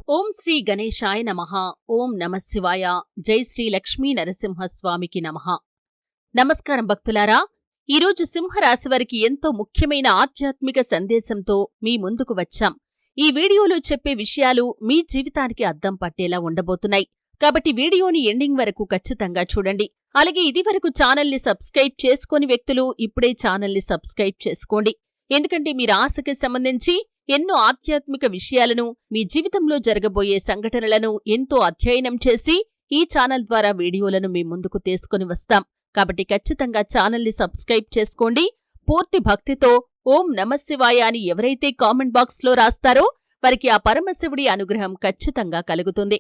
ఓం శ్రీ గణేశాయ నమః. ఓం నమఃశివాయ. జై శ్రీ లక్ష్మీ నరసింహస్వామికి నమః. నమస్కారం భక్తులారా. ఈరోజు సింహరాశివారికి ఎంతో ముఖ్యమైన ఆధ్యాత్మిక సందేశంతో మీ ముందుకు వచ్చాం. ఈ వీడియోలో చెప్పే విషయాలు మీ జీవితానికి అద్దం పట్టేలా ఉండబోతున్నాయి. కాబట్టి వీడియోని ఎండింగ్ వరకు ఖచ్చితంగా చూడండి. అలాగే ఇదివరకు ఛానల్ని సబ్స్క్రైబ్ చేసుకోని వ్యక్తులు ఇప్పుడే ఛానల్ని సబ్స్క్రైబ్ చేసుకోండి. ఎందుకంటే మీ రాశికి సంబంధించి ఎన్నో ఆధ్యాత్మిక విషయాలను, మీ జీవితంలో జరగబోయే సంఘటనలను ఎంతో అధ్యయనం చేసి ఈ ఛానల్ ద్వారా వీడియోలను మీ ముందుకు తీసుకుని వస్తాం. కాబట్టి ఖచ్చితంగా ఛానల్ని సబ్స్క్రైబ్ చేసుకోండి. పూర్తి భక్తితో ఓం నమఃశివాయ అని ఎవరైతే కామెంట్ బాక్స్లో రాస్తారో వారికి ఆ పరమశివుడి అనుగ్రహం ఖచ్చితంగా కలుగుతుంది.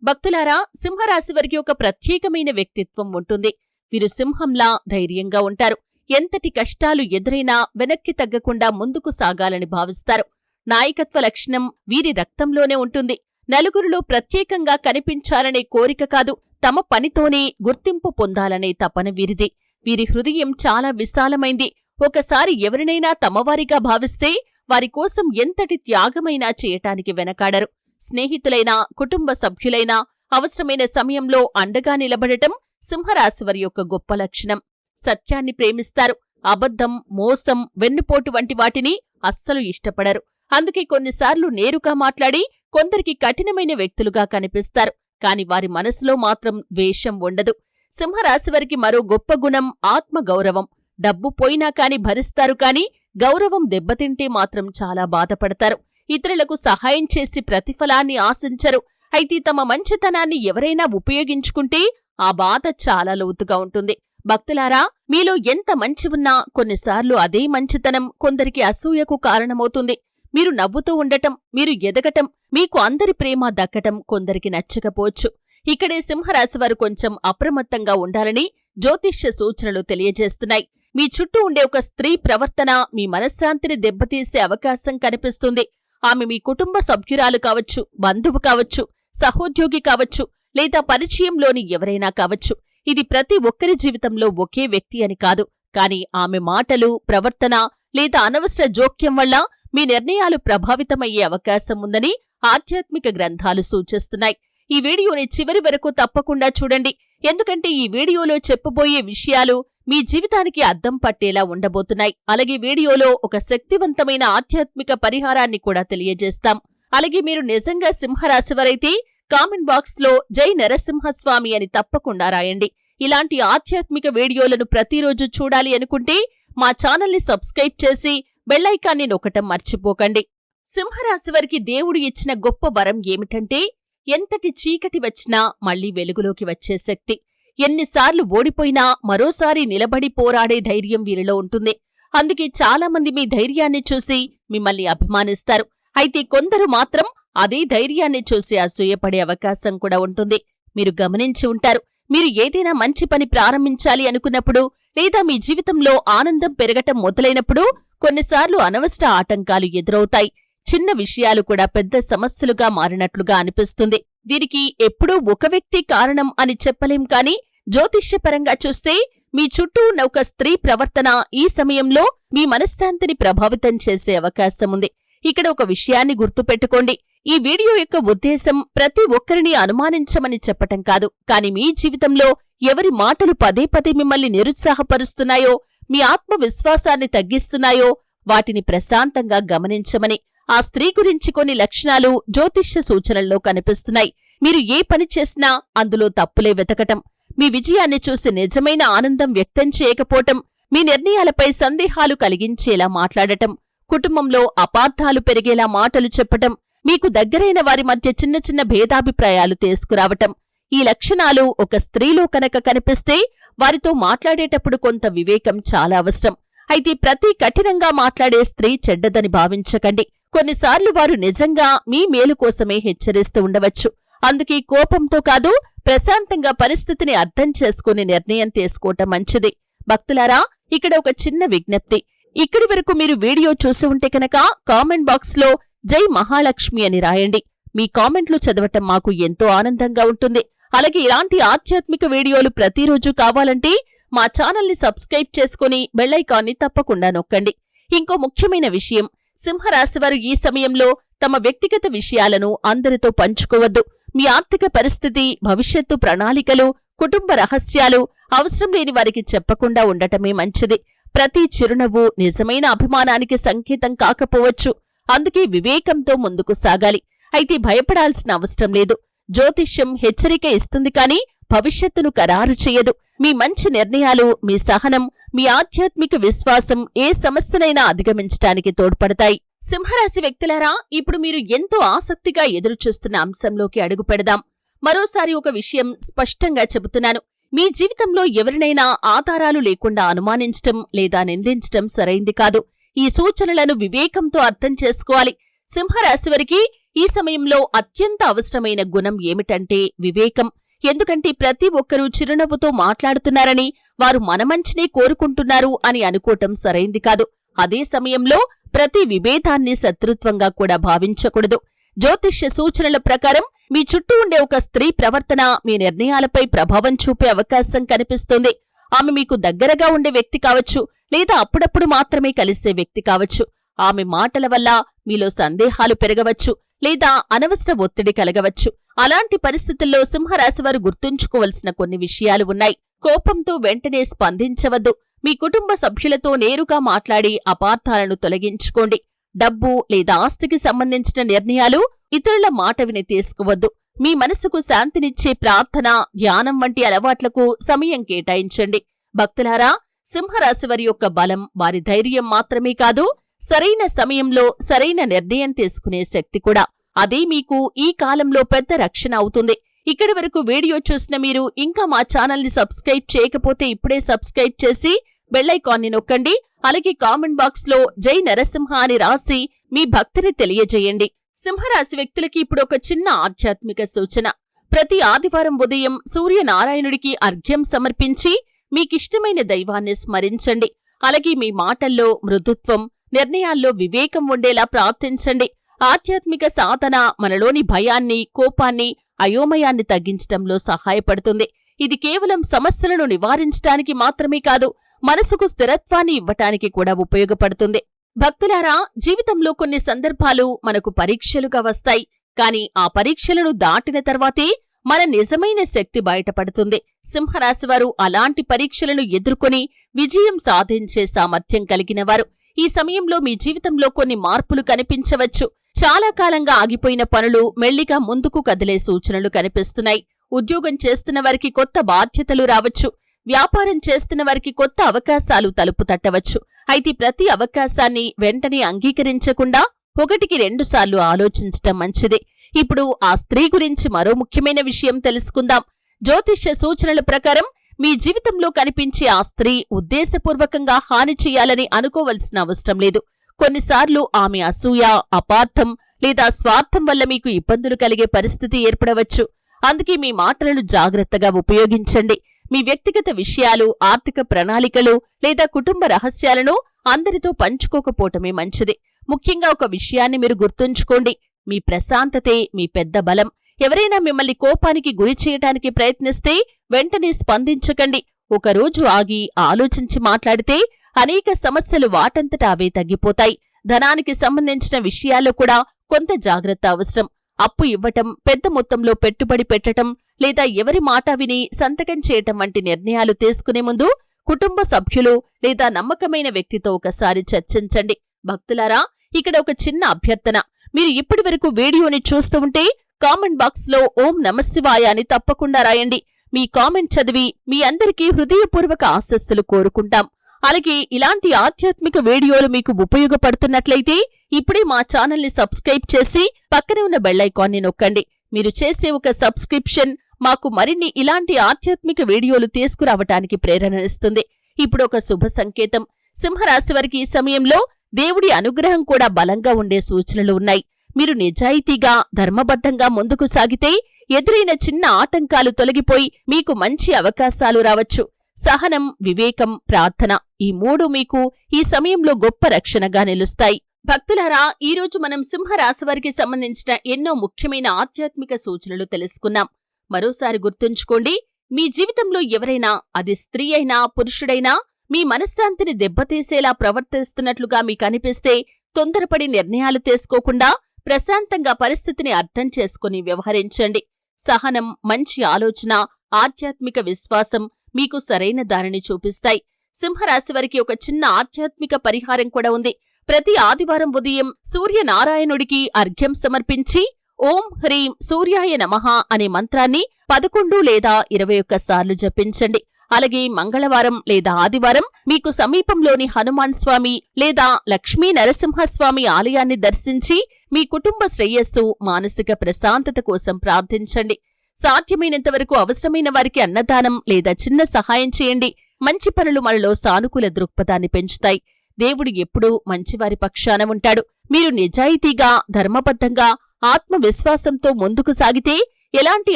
భక్తులారా, సింహరాశి వారికి ఒక ప్రత్యేకమైన వ్యక్తిత్వం ఉంటుంది. వీరు సింహంలా ధైర్యంగా ఉంటారు. ఎంతటి కష్టాలు ఎదురైనా వెనక్కి తగ్గకుండా ముందుకు సాగాలని భావిస్తారు. నాయకత్వ లక్షణం వీరి రక్తంలోనే ఉంటుంది. నలుగురిలో ప్రత్యేకంగా కనిపించాలనే కోరిక కాదు, తమ పనితోనే గుర్తింపు పొందాలనే తపన వీరిది. వీరి హృదయం చాలా విశాలమైంది. ఒకసారి ఎవరినైనా తమవారిగా భావిస్తే వారికోసం ఎంతటి త్యాగమైనా చేయటానికి వెనకాడరు. స్నేహితులైనా, కుటుంబ సభ్యులైనా అవసరమైన సమయంలో అండగా నిలబడటం సింహరాశివారి యొక్క గొప్ప లక్షణం. సత్యాన్ని ప్రేమిస్తారు. అబద్ధం, మోసం, వెన్నుపోటు వంటి వాటిని అస్సలు ఇష్టపడరు. అందుకే కొన్నిసార్లు నేరుగా మాట్లాడి కొందరికి కఠినమైన వ్యక్తులుగా కనిపిస్తారు. కాని వారి మనసులో మాత్రం ద్వేషం ఉండదు. సింహరాశివారికి మరో గొప్ప గుణం ఆత్మగౌరవం. డబ్బు పోయినా కాని భరిస్తారు, కాని గౌరవం దెబ్బతింటే మాత్రం చాలా బాధపడతారు. ఇతరులకు సహాయం చేసి ప్రతిఫలాన్ని ఆశించరు. అయితే తమ మంచితనాన్ని ఎవరైనా ఉపయోగించుకుంటే ఆ బాధ చాలా లోతుగా ఉంటుంది. భక్తులారా, మీలో ఎంత మంచి ఉన్నా కొన్నిసార్లు అదే మంచితనం కొందరికి అసూయకు కారణమవుతుంది. మీరు నవ్వుతూ ఉండటం, మీరు ఎదగటం, మీకు అందరి ప్రేమ దక్కటం కొందరికి నచ్చకపోవచ్చు. ఇక్కడే సింహరాశివారు కొంచెం అప్రమత్తంగా ఉండాలని జ్యోతిష్య సూచనలు తెలియజేస్తున్నాయి. మీ చుట్టూ ఉండే ఒక స్త్రీ ప్రవర్తన మీ మనశ్శాంతిని దెబ్బతీసే అవకాశం కనిపిస్తుంది. ఆమె మీ కుటుంబ సభ్యురాలు కావచ్చు, బంధువు కావచ్చు, సహోద్యోగి కావచ్చు, లేదా పరిచయంలోని ఎవరైనా కావచ్చు. ఇది ప్రతి ఒక్కరి జీవితంలో ఒకే వ్యక్తి అని కాదు, కాని ఆమె మాటలు, ప్రవర్తన లేదా అనవసర జోక్యం వల్ల మీ నిర్ణయాలు ప్రభావితమయ్యే అవకాశం ఉందని ఆధ్యాత్మిక గ్రంథాలు సూచిస్తున్నాయి. ఈ వీడియోని చివరి వరకు తప్పకుండా చూడండి. ఎందుకంటే ఈ వీడియోలో చెప్పబోయే విషయాలు మీ జీవితానికి అద్దం పట్టేలా ఉండబోతున్నాయి. అలాగే వీడియోలో ఒక శక్తివంతమైన ఆధ్యాత్మిక పరిహారాన్ని కూడా తెలియజేస్తాం. అలాగే మీరు నిజంగా సింహరాశివారైతే కామెంట్ బాక్స్లో జై నరసింహస్వామి అని తప్పకుండా రాయండి. ఇలాంటి ఆధ్యాత్మిక వీడియోలను ప్రతిరోజు చూడాలి అనుకుంటే మా ఛానల్ని సబ్స్క్రైబ్ చేసి బెల్లైకాన్ని నొక్కటం మర్చిపోకండి. సింహరాశివారికి దేవుడు ఇచ్చిన గొప్ప వరం ఏమిటంటే ఎంతటి చీకటి వచ్చినా మళ్లీ వెలుగులోకి వచ్చే శక్తి. ఎన్నిసార్లు ఓడిపోయినా మరోసారి నిలబడి పోరాడే ధైర్యం వీరిలో ఉంటుంది. అందుకే చాలామంది మీ ధైర్యాన్ని చూసి మిమ్మల్ని అభిమానిస్తారు. అయితే కొందరు మాత్రం అదే ధైర్యాన్ని చూసి అసూయపడే అవకాశం కూడా ఉంటుంది. మీరు గమనించి ఉంటారు. మీరు ఏదైనా మంచి పని ప్రారంభించాలి అనుకున్నప్పుడు లేదా మీ జీవితంలో ఆనందం పెరగటం మొదలైనప్పుడు కొన్నిసార్లు అనవసర ఆటంకాలు ఎదురవుతాయి. చిన్న విషయాలు కూడా పెద్ద సమస్యలుగా మారినట్లుగా అనిపిస్తుంది. దీనికి ఎప్పుడూ ఒక వ్యక్తి కారణం అని చెప్పలేం, కాని జ్యోతిష్యపరంగా చూస్తే మీ చుట్టూ ఉన్న ఒక స్త్రీ ప్రవర్తన ఈ సమయంలో మీ మనశ్శాంతిని ప్రభావితం చేసే అవకాశం ఉంది. ఇక్కడ ఒక విషయాన్ని గుర్తుపెట్టుకోండి. ఈ వీడియో యొక్క ఉద్దేశం ప్రతి ఒక్కరిని అనుమానించమని చెప్పటం కాదు, కాని మీ జీవితంలో ఎవరి మాటలు పదే పదే మిమ్మల్ని నిరుత్సాహపరుస్తున్నాయో, మీ ఆత్మవిశ్వాసాన్ని తగ్గిస్తున్నాయో వాటిని ప్రశాంతంగా గమనించమని. ఆ స్త్రీ గురించి కొన్ని లక్షణాలు జ్యోతిష్య సూచనల్లో కనిపిస్తున్నాయి. మీరు ఏ పని చేసినా అందులో తప్పులే వెతకటం, మీ విజయాన్ని చూసి నిజమైన ఆనందం వ్యక్తం చేయకపోవటం, మీ నిర్ణయాలపై సందేహాలు కలిగించేలా మాట్లాడటం, కుటుంబంలో అపార్థాలు పెరిగేలా మాటలు చెప్పటం, మీకు దగ్గరైన వారి మధ్య చిన్న చిన్న భేదాభిప్రాయాలు తీసుకురావటం. ఈ లక్షణాలు ఒక స్త్రీలో కనుక కనిపిస్తే వారితో మాట్లాడేటప్పుడు కొంత వివేకం చాలా అవసరం. అయితే ప్రతి కఠినంగా మాట్లాడే స్త్రీ చెడ్డదని భావించకండి. కొన్నిసార్లు వారు నిజంగా మీ మేలు కోసమే హెచ్చరిస్తూ ఉండవచ్చు. అందుకే కోపంతో కాదు, ప్రశాంతంగా పరిస్థితిని అర్థం చేసుకుని నిర్ణయం తీసుకోవటం మంచిది. భక్తులారా, ఇక్కడ ఒక చిన్న విజ్ఞప్తి. ఇక్కడి వరకు మీరు వీడియో చూసి ఉంటే కనుక కామెంట్ బాక్స్లో జై మహాలక్ష్మి అని రాయండి. మీ కామెంట్లు చదవటం మాకు ఎంతో ఆనందంగా ఉంటుంది. అలాగే ఇలాంటి ఆధ్యాత్మిక వీడియోలు ప్రతిరోజు కావాలంటే మా ఛానల్ని సబ్స్క్రైబ్ చేసుకుని బెల్లైకాన్ని తప్పకుండా నొక్కండి. ఇంకో ముఖ్యమైన విషయం, సింహరాశివారు ఈ సమయంలో తమ వ్యక్తిగత విషయాలను అందరితో పంచుకోవద్దు. మీ ఆర్థిక పరిస్థితి, భవిష్యత్తు ప్రణాళికలు, కుటుంబ రహస్యాలు అవసరం లేని వారికి చెప్పకుండా ఉండటమే మంచిది. ప్రతి చిరునవ్వు నిజమైన అభిమానానికి సంకేతం కాకపోవచ్చు. అందుకే వివేకంతో ముందుకు సాగాలి. అయితే భయపడాల్సిన అవసరం లేదు. జ్యోతిష్యం హెచ్చరిక ఇస్తుంది కాని భవిష్యత్తును ఖరారు చేయదు. మీ మంచి నిర్ణయాలు, మీ సహనం, మీ ఆధ్యాత్మిక విశ్వాసం ఏ సమస్యనైనా అధిగమించటానికి తోడ్పడతాయి. సింహరాశి వ్యక్తులారా, ఇప్పుడు మీరు ఎంతో ఆసక్తిగా ఎదురుచూస్తున్న అంశంలోకి అడుగు పెడదాం. మరోసారి ఒక విషయం స్పష్టంగా చెబుతున్నాను. మీ జీవితంలో ఎవరినైనా ఆధారాలు లేకుండా అనుమానించటం లేదా నిందించటం సరైంది కాదు. ఈ సూచనలను వివేకంతో అర్థం చేసుకోవాలి. సింహరాశివారికి ఈ సమయంలో అత్యంత అవసరమైన గుణం ఏమిటంటే వివేకం. ఎందుకంటే ప్రతి ఒక్కరూ చిరునవ్వుతో మాట్లాడుతున్నారని, వారు మన మంచినే కోరుకుంటున్నారు అని అనుకోవటం సరైంది కాదు. అదే సమయంలో ప్రతి విభేదాన్ని శత్రుత్వంగా కూడా భావించకూడదు. జ్యోతిష్య సూచనల ప్రకారం మీ చుట్టూ ఉండే ఒక స్త్రీ ప్రవర్తన మీ నిర్ణయాలపై ప్రభావం చూపే అవకాశం కనిపిస్తుంది. ఆమె మీకు దగ్గరగా ఉండే వ్యక్తి కావచ్చు, లేదా అప్పుడప్పుడు మాత్రమే కలిసే వ్యక్తి కావచ్చు. ఆమె మాటల వల్ల మీలో సందేహాలు పెరగవచ్చు, లేదా అనవసర ఒత్తిడి కలగవచ్చు. అలాంటి పరిస్థితుల్లో సింహరాశివారు గుర్తుంచుకోవలసిన కొన్ని విషయాలు ఉన్నాయి. కోపంతో వెంటనే స్పందించవద్దు. మీ కుటుంబ సభ్యులతో నేరుగా మాట్లాడి అపార్థాలను తొలగించుకోండి. డబ్బు లేదా ఆస్తికి సంబంధించిన నిర్ణయాలు ఇతరుల మాట విని తీసుకోవద్దు. మీ మనసుకు శాంతినిచ్చే ప్రార్థన, ధ్యానం వంటి అలవాట్లకు సమయం కేటాయించండి. భక్తులారా, సింహరాశివారి యొక్క బలం వారి ధైర్యం మాత్రమే కాదు, సరైన సమయంలో సరైన నిర్ణయం తీసుకునే శక్తి కూడా. అదే మీకు ఈ కాలంలో పెద్ద రక్షణ అవుతుంది. ఇక్కడి వరకు వీడియో చూసిన మీరు ఇంకా మా ఛానల్ని సబ్స్క్రైబ్ చేయకపోతే ఇప్పుడే సబ్స్క్రైబ్ చేసి బెల్లైకాన్ని నొక్కండి. అలాగే కామెంట్ బాక్స్లో జై నరసింహ అని రాసి మీ భక్తిని తెలియజేయండి. సింహరాశి వ్యక్తులకి ఇప్పుడు ఒక చిన్న ఆధ్యాత్మిక సూచన. ప్రతి ఆదివారం ఉదయం సూర్యనారాయణుడికి అర్ఘ్యం సమర్పించి మీకిష్టమైన దైవాన్ని స్మరించండి. అలాగే మీ మాటల్లో మృదుత్వం, నిర్ణయాల్లో వివేకం ఉండేలా ప్రార్థించండి. ఆధ్యాత్మిక సాధన మనలోని భయాన్ని, కోపాన్ని, అయోమయాన్ని తగ్గించటంలో సహాయపడుతుంది. ఇది కేవలం సమస్యలను నివారించటానికి మాత్రమే కాదు, మనసుకు స్థిరత్వాన్ని ఇవ్వటానికి కూడా ఉపయోగపడుతుంది. భక్తులారా, జీవితంలో కొన్ని సందర్భాలు మనకు పరీక్షలుగా వస్తాయి. కాని ఆ పరీక్షలను దాటిన తర్వాతే మన నిజమైన శక్తి బయటపడుతుంది. సింహరాశివారు అలాంటి పరీక్షలను ఎదుర్కొని విజయం సాధించే సామర్థ్యం కలిగినవారు. ఈ సమయంలో మీ జీవితంలో కొన్ని మార్పులు కనిపించవచ్చు. చాలా కాలంగా ఆగిపోయిన పనులు మెల్లిగా ముందుకు కదిలే సూచనలు కనిపిస్తున్నాయి. ఉద్యోగం చేస్తున్న వారికి కొత్త బాధ్యతలు రావచ్చు. వ్యాపారం చేస్తున్న వారికి కొత్త అవకాశాలు తలుపు తట్టవచ్చు. అయితే ప్రతి అవకాశాన్ని వెంటనే అంగీకరించకుండా 1-2 సార్లు ఆలోచించటం మంచిది. ఇప్పుడు ఆ స్త్రీ గురించి మరో ముఖ్యమైన విషయం తెలుసుకుందాం. జ్యోతిష్య సూచనల ప్రకారం మీ జీవితంలో కనిపించే ఆ స్త్రీ ఉద్దేశపూర్వకంగా హాని చెయ్యాలని అనుకోవలసిన అవసరం లేదు. కొన్నిసార్లు ఆమె అసూయ, అపార్థం లేదా స్వార్థం వల్ల మీకు ఇబ్బందులు కలిగే పరిస్థితి ఏర్పడవచ్చు. అందుకే మీ మాటలను జాగ్రత్తగా ఉపయోగించండి. మీ వ్యక్తిగత విషయాలు, ఆర్థిక ప్రణాళికలు లేదా కుటుంబ రహస్యాలను అందరితో పంచుకోకపోవటమే మంచిది. ముఖ్యంగా ఒక విషయాన్ని మీరు గుర్తుంచుకోండి. మీ ప్రశాంతతే మీ పెద్ద బలం. ఎవరైనా మిమ్మల్ని కోపానికి గురి చేయటానికి ప్రయత్నిస్తే వెంటనే స్పందించకండి. ఒకరోజు ఆగి ఆలోచించి మాట్లాడితే అనేక సమస్యలు వాటంతట అవే తగ్గిపోతాయి. ధనానికి సంబంధించిన విషయాల్లో కూడా కొంత జాగ్రత్త అవసరం. అప్పు ఇవ్వటం, పెద్ద మొత్తంలో పెట్టుబడి పెట్టటం లేదా ఎవరి మాట విని సంతకం చేయటం వంటి నిర్ణయాలు తీసుకునే ముందు కుటుంబ సభ్యులు లేదా నమ్మకమైన వ్యక్తితో ఒకసారి చర్చించండి. భక్తులారా, ఇక్కడ ఒక చిన్న అభ్యర్థన. మీరు ఇప్పటి వరకు వీడియోని చూస్తూ ఉంటే కామెంట్ బాక్స్లో ఓం నమశివాయ అని తప్పకుండా రాయండి. మీ కామెంట్ చదివి మీ అందరికీ హృదయపూర్వక ఆశస్సులు కోరుకుంటాం. అలాగే ఇలాంటి ఆధ్యాత్మిక వీడియోలు మీకు ఉపయోగపడుతున్నట్లయితే ఇప్పుడే మా ఛానల్ని సబ్స్క్రైబ్ చేసి పక్కనే ఉన్న బెల్లైకాన్ని నొక్కండి. మీరు చేసే ఒక సబ్స్క్రిప్షన్ మాకు మరిన్ని ఇలాంటి ఆధ్యాత్మిక వీడియోలు తీసుకురావటానికి ప్రేరణనిస్తుంది. ఇప్పుడు ఒక శుభ సంకేతం. సింహరాశివారికి ఈ సమయంలో దేవుడి అనుగ్రహం కూడా బలంగా ఉండే సూచనలు ఉన్నాయి. మీరు నిజాయితీగా, ధర్మబద్ధంగా ముందుకు సాగితే ఎదురైన చిన్న ఆటంకాలు తొలగిపోయి మీకు మంచి అవకాశాలు రావచ్చు. సహనం, వివేకం, ప్రార్థన ఈ 3 మీకు ఈ సమయంలో గొప్ప రక్షణగా నిలుస్తాయి. భక్తులారా, ఈరోజు మనం సింహరాశివారికి సంబంధించిన ఎన్నో ముఖ్యమైన ఆధ్యాత్మిక సూచనలు తెలుసుకున్నాం. మరోసారి గుర్తుంచుకోండి, మీ జీవితంలో ఎవరైనా, అది స్త్రీ అయినా పురుషుడైనా, మీ మనశ్శాంతిని దెబ్బతీసేలా ప్రవర్తిస్తున్నట్లుగా మీకనిపిస్తే తొందరపడి నిర్ణయాలు తీసుకోకుండా ప్రశాంతంగా పరిస్థితిని అర్థం చేసుకుని వ్యవహరించండి. సహనం, మంచి ఆలోచన, ఆధ్యాత్మిక విశ్వాసం మీకు సరైన దారిని చూపిస్తాయి. సింహరాశివారికి ఒక చిన్న ఆధ్యాత్మిక పరిహారం కూడా ఉంది. ప్రతి ఆదివారం ఉదయం సూర్యనారాయణుడికి అర్ఘ్యం సమర్పించి ఓం హ్రీం సూర్యాయ నమః అనే మంత్రాన్ని 11 లేదా 21 సార్లు జపించండి. అలాగే మంగళవారం లేదా ఆదివారం మీకు సమీపంలోని హనుమాన్ స్వామి లేదా లక్ష్మీ నరసింహస్వామి ఆలయాన్ని దర్శించి మీ కుటుంబ శ్రేయస్సు, మానసిక ప్రశాంతత కోసం ప్రార్థించండి. సాధ్యమైనంతవరకు అవసరమైన వారికి అన్నదానం లేదా చిన్న సహాయం చేయండి. మంచి పనులు మనలో సానుకూల దృక్పథాన్ని పెంచుతాయి. దేవుడు ఎప్పుడూ మంచివారి పక్షాన ఉంటాడు. మీరు నిజాయితీగా, ధర్మబద్ధంగా, ఆత్మవిశ్వాసంతో ముందుకు సాగితే ఎలాంటి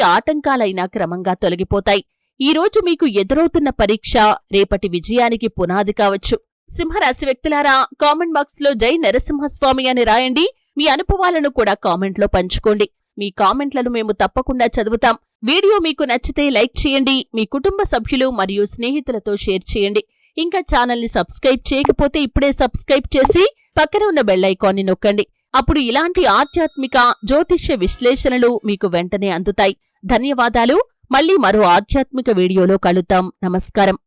ఆటంకాలైనా క్రమంగా తొలగిపోతాయి. ఈరోజు మీకు ఎదురవుతున్న పరీక్ష రేపటి విజయానికి పునాది కావచ్చు. సింహరాశి వ్యక్తులారా, కామెంట్ బాక్స్లో జై నరసింహస్వామి అని రాయండి. మీ అనుభవాలను కూడా కామెంట్లో పంచుకోండి. మీ కామెంట్లను మేము తప్పకుండా చదువుతాం. వీడియో మీకు నచ్చితే లైక్ చేయండి. మీ కుటుంబ సభ్యులు మరియు స్నేహితులతో షేర్ చేయండి. ఇంకా ఛానల్ని సబ్స్క్రైబ్ చేయకపోతే ఇప్పుడే సబ్స్క్రైబ్ చేసి పక్కన ఉన్న బెల్ ఐకాన్ని నొక్కండి. అప్పుడు ఇలాంటి ఆధ్యాత్మిక, జ్యోతిష్య విశ్లేషణలు మీకు వెంటనే అందుతాయి. ధన్యవాదాలు. మళ్ళీ మరో ఆధ్యాత్మిక వీడియోలో కలుద్దాం. నమస్కారం.